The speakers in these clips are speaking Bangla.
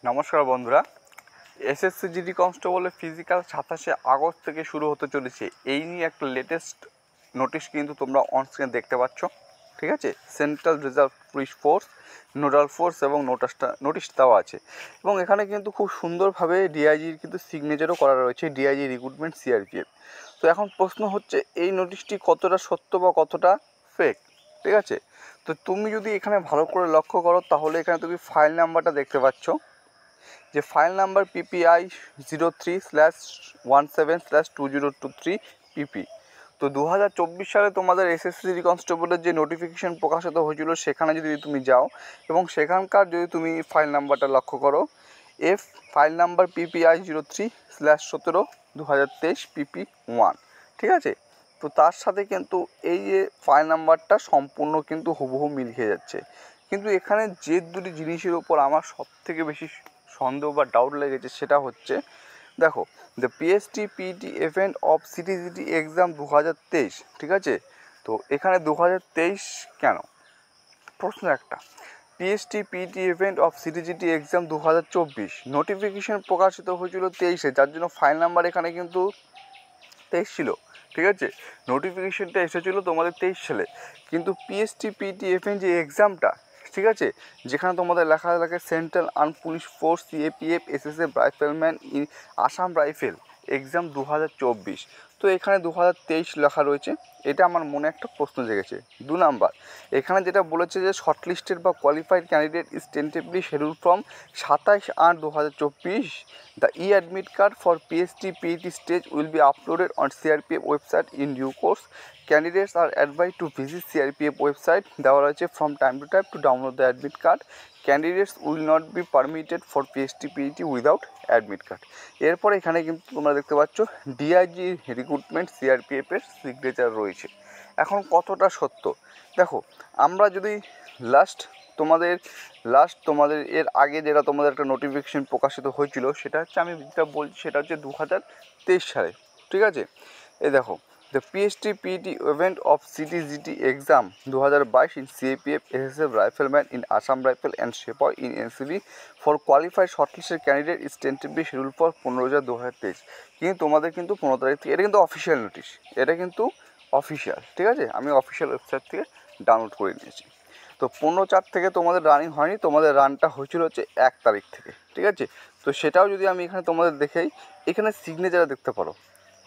নমস্কার বন্ধুরা, এসএসসি জিডি কনস্টেবলের ফিজিক্যাল 27শে আগস্ট থেকে শুরু হতে চলেছে। এই নিয়ে একটা লেটেস্ট নোটিশ কিন্তু তোমরা অনস্ক্রিনে দেখতে পাচ্ছ। ঠিক আছে, central reserve police force, nodal force এবং নোটিশ দেওয়া আছে এবং এখানে কিন্তু খুব সুন্দরভাবে ডিআইজির কিন্তু সিগনেচারও করা রয়েছে, ডিআইজি রিক্রুটমেন্ট সিআরপিএফ। তো এখন প্রশ্ন হচ্ছে এই নোটিশটি কতটা সত্য বা কতটা ফেক। ঠিক আছে, তো তুমি যদি এখানে ভালো করে লক্ষ্য করো তাহলে এখানে তুমি ফাইল নাম্বারটা দেখতে পাচ্ছ, যে ফাইল নাম্বার PPI 03/17/2023 PP। তো 2024 সালে তোমাদের এসএসসি কনস্টেবলের যে নোটিফিকেশান প্রকাশিত হয়েছিল সেখানে যদি তুমি যাও এবং সেখানকার যদি তুমি ফাইল নাম্বারটা লক্ষ্য করো, ফাইল নাম্বার PPI 03/17/2023 PP1। ঠিক আছে, তো তার সাথে কিন্তু এই যে ফাইল নাম্বারটা সম্পূর্ণ কিন্তু হুবহু মিল খেয়ে যাচ্ছে। কিন্তু এখানে যে দুটি জিনিসের উপর আমার সবথেকে বেশি সন্দেহ বা ডাউট লেগেছে সেটা হচ্ছে, দেখো, the PST/PT event of CTGD exam 2023। ঠিক আছে, তো এখানে 2023 কেন? প্রশ্ন একটা, PST/PT event of CTGD exam 2024 নোটিফিকেশান প্রকাশিত হয়েছিল 23-এ, যার জন্য ফাইল নাম্বার এখানে কিন্তু 23 ছিল। ঠিক আছে, নোটিফিকেশানটা এসেছিলো তোমাদের 23 সালে, কিন্তু PST/PT ইভেন্ট যে এক্সামটা, ঠিক আছে, যেখানে তোমাদের লেখা থাকে central arm police force CAPF SSF rifleman in Assam rifle exam 2024, তো এখানে 2023 লেখা রয়েছে। এটা আমার মনে একটা প্রশ্ন জেগেছে। 2 নাম্বার, এখানে যেটা বলেছে যে শর্টলিস্টেড বা qualified candidate is tentatively schedule from 27/8/2024, the admit card for PST/PT stage will be uploaded on CRPF website in due course, candidates are advised to visit CRPF website. দেওয়া রয়েছে from time to time to download the admit card, candidates will not be permitted for PST/PT without admit card. এরপরে এখানে কিন্তু তোমরা দেখতে পাচ্ছ ডিআইজি রিক্রুটমেন্ট CRPF-এর সিগনেচার রয়েছে। এখন কতটা সত্য দেখো, আমরা যদি তোমাদের এর আগে যেটা তোমাদের একটা নোটিফিকেশান প্রকাশিত হয়েছিল সেটা হচ্ছে, আমি যেটা বলছি সেটা হচ্ছে 2023 সালে। ঠিক আছে, এই দেখো, the PST/PT event of CTGD exam 2022 in CAPF SSF rifleman in Assam rifle and sepoy in NCB for qualified shortlisted candidate is tentatively schedule for 15/2023। কিন্তু তোমাদের কিন্তু 15 তারিখ থেকে, এটা কিন্তু অফিসিয়াল নোটিশ, এটা কিন্তু অফিসিয়াল। ঠিক আছে, আমি অফিসিয়াল ওয়েবসাইট থেকে ডাউনলোড করে নিয়েছি। তো 15/4 থেকে তোমাদের রানিং হয়নি, তোমাদের রানটা হয়েছিল হচ্ছে 1 তারিখ থেকে। ঠিক আছে, তো সেটাও যদি আমি এখানে তোমাদের দেখেই, এখানে সিগনেচার দেখতে পারো,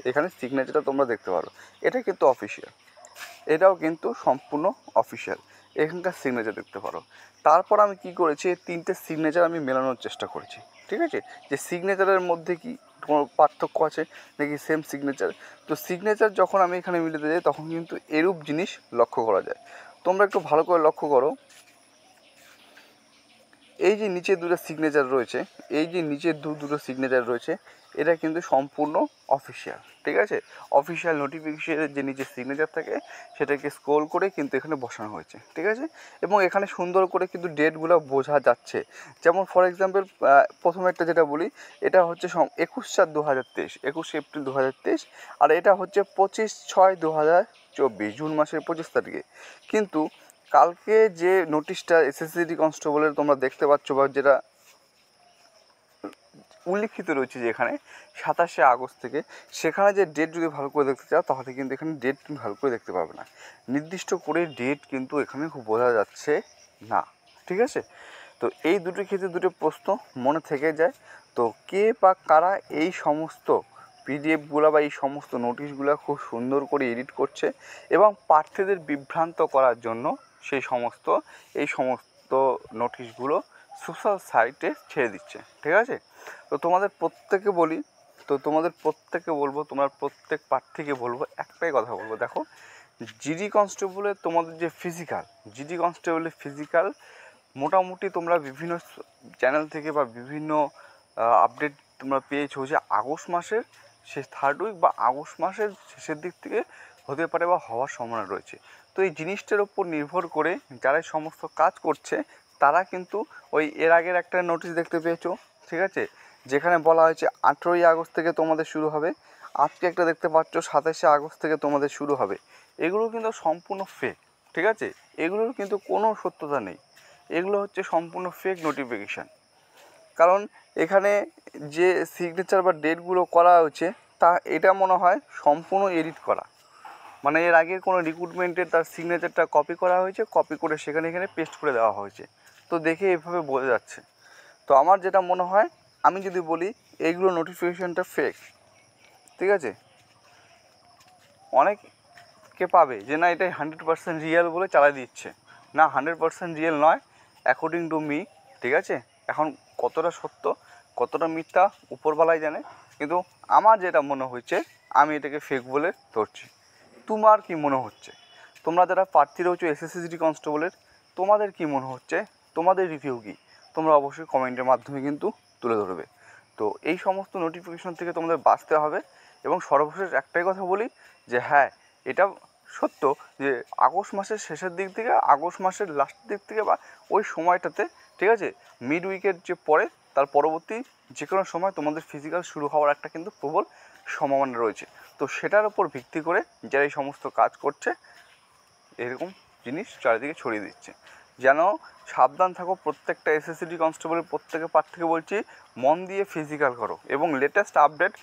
এখানে সিগনেচারটা তোমরা দেখতে পারো, এটা কিন্তু অফিসিয়াল, এটাও কিন্তু সম্পূর্ণ অফিসিয়াল, এখানকার সিগনেচার দেখতে পারো। তারপর আমি কি করেছি, এই 3টে সিগনেচার আমি মেলানোর চেষ্টা করেছি। ঠিক আছে, যে সিগনেচারের মধ্যে কি কোনো পার্থক্য আছে নাকি সেম সিগনেচার। তো সিগনেচার যখন আমি এখানে মিলাতে যাই তখন কিন্তু এরূপ জিনিস লক্ষ্য করা যায়। তোমরা একটু ভালো করে লক্ষ্য করো, এই যে নিচে দুটো সিগনেচার রয়েছে, এই যে নিচে দুটো সিগনেচার রয়েছে, এটা কিন্তু সম্পূর্ণ অফিসিয়াল। ঠিক আছে, অফিসিয়াল নোটিফিকেশনের যে নিচে সিগনেচার থাকে সেটাকে স্ক্রল করে কিন্তু এখানে বসানো হয়েছে। ঠিক আছে, এবং এখানে সুন্দর করে কিন্তু ডেটগুলো বোঝা যাচ্ছে। যেমন ফর এক্সাম্পল, প্রথমে একটা যেটা বলি, এটা হচ্ছে 21/4/2023, 21 এপ্রিল 2023, আর এটা হচ্ছে 25/6/2024, জুন মাসের 25 তারিখে। কিন্তু কালকে যে নোটিশটা এসএসসি কনস্টেবলের তোমরা দেখতে পাচ্ছ বা যেটা উল্লিখিত রয়েছে যে এখানে 27শে আগস্ট থেকে, সেখানে যে ডেট যদি ভালো করে দেখতে চাও তাহলে কিন্তু এখানে ডেট তুমি ভালো করে দেখতে পাবে না, নির্দিষ্ট করে ডেট কিন্তু এখানে খুব বোঝা যাচ্ছে না। ঠিক আছে, তো এই দুটো ক্ষেত্রে দুটো প্রশ্ন মনে থেকে যায়। তো কে বা কারা এই সমস্ত পিডিএফগুলো বা এই সমস্ত নোটিশগুলো খুব সুন্দর করে এডিট করছে এবং প্রার্থীদের বিভ্রান্ত করার জন্য এই সমস্ত নোটিশগুলো সোশ্যাল সাইটে ছেড়ে দিচ্ছে। ঠিক আছে, তো তোমাদের প্রত্যেকে বলবো, তোমরা প্রত্যেক প্রার্থীকে বলবো, একটাই কথা বলবো, দেখো, জিডি কনস্টেবলের তোমাদের যে ফিজিক্যাল মোটামুটি তোমরা বিভিন্ন চ্যানেল থেকে বা বিভিন্ন আপডেট তোমরা পেয়েছো যে আগস্ট মাসের থার্ড উইক বা আগস্ট মাসের শেষের দিক থেকে হতে পারে বা হওয়ার সম্ভাবনা রয়েছে। তো এই জিনিসটার উপর নির্ভর করে যারা এই সমস্ত কাজ করছে তারা কিন্তু ওই এর আগের একটা নোটিশ দেখতে পেয়েছো, ঠিক আছে, যেখানে বলা হয়েছে 18ই আগস্ট থেকে তোমাদের শুরু হবে, আজকে একটা দেখতে পাচ্ছ 27শে আগস্ট থেকে তোমাদের শুরু হবে। এগুলো কিন্তু সম্পূর্ণ ফেক। ঠিক আছে, এগুলোর কিন্তু কোনো সত্যতা নেই, এগুলো হচ্ছে সম্পূর্ণ ফেক নোটিফিকেশান। কারণ এখানে যে সিগনেচার বা ডেটগুলো করা হয়েছে তা এটা মনে হয় সম্পূর্ণ এডিট করা, মানে এর আগের কোনো রিক্রুটমেন্টের তার সিগনেচারটা কপি করা হয়েছে, কপি করে সেখানে এখানে পেস্ট করে দেওয়া হয়েছে। তো দেখে এভাবে বোঝা যাচ্ছে। তো আমার যেটা মনে হয়, আমি যদি বলি এইগুলো নোটিফিকেশানটা ফেক, ঠিক আছে, অনেকে পাবে যে না এটাই 100% রিয়েল বলে চালাই দিচ্ছে, না 100% রিয়েল নয় অ্যাকর্ডিং টু মি, ঠিক আছে। এখন কতটা সত্য কতটা মিথ্যা উপরওয়ালাই জানে, কিন্তু আমার যেটা মনে হয়েছে আমি এটাকে ফেক বলে ধরছি। তোমার কি মনে হচ্ছে? তোমরা যারা প্রার্থী রয়েছো এসএসসি কনস্টেবলের, তোমাদের কি মনে হচ্ছে, তোমাদের রিভিউ কী, তোমরা অবশ্যই কমেন্টের মাধ্যমে কিন্তু তুলে ধরবে। তো এই সমস্ত নোটিফিকেশন থেকে তোমাদের বাঁচতে হবে। এবং সর্বশেষ একটাই কথা বলি যে হ্যাঁ, এটা সত্য যে আগস্ট মাসের শেষের দিক থেকে, আগস্ট মাসের লাস্টের দিক থেকে বা ওই সময়টাতে, ঠিক আছে, মিড উইকের যে পরে তার পরবর্তী যে কোনো সময় তোমাদের ফিজিক্যাল শুরু হওয়ার একটা কিন্তু প্রবল সম্ভাবনা রয়েছে। তো সেটার উপর ভিত্তি করে যারা এই সমস্ত কাজ করছে এরকম জিনিস চারিদিকে ছড়িয়ে দিচ্ছে। যেন সাবধান থাকো, প্রত্যেকটা এসএসসি কনস্টেবলের প্রত্যেকে প্রার্থীকে বলছি মন দিয়ে ফিজিক্যাল করো এবং লেটেস্ট আপডেট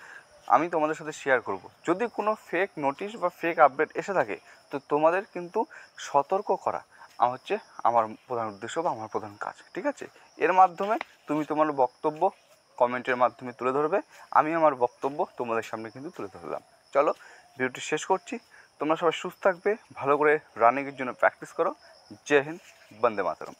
আমি তোমাদের সাথে শেয়ার করব। যদি কোনো ফেক নোটিশ বা ফেক আপডেট এসে থাকে তো তোমাদের কিন্তু সতর্ক করা হচ্ছে আমার প্রধান উদ্দেশ্য বা আমার প্রধান কাজ, ঠিক আছে। এর মাধ্যমে তুমি তোমার বক্তব্য কমেন্টের মাধ্যমে তুলে ধরবে, আমি আমার বক্তব্য তোমাদের সামনে কিন্তু তুলে ধরলাম। চলো ভিডিওটি শেষ করছি। তোমরা সবাই সুস্থ থাকবে, ভালো করে রানিংয়ের জন্য প্র্যাকটিস করো। জয় হিন্দ, বন্দে মাতরম।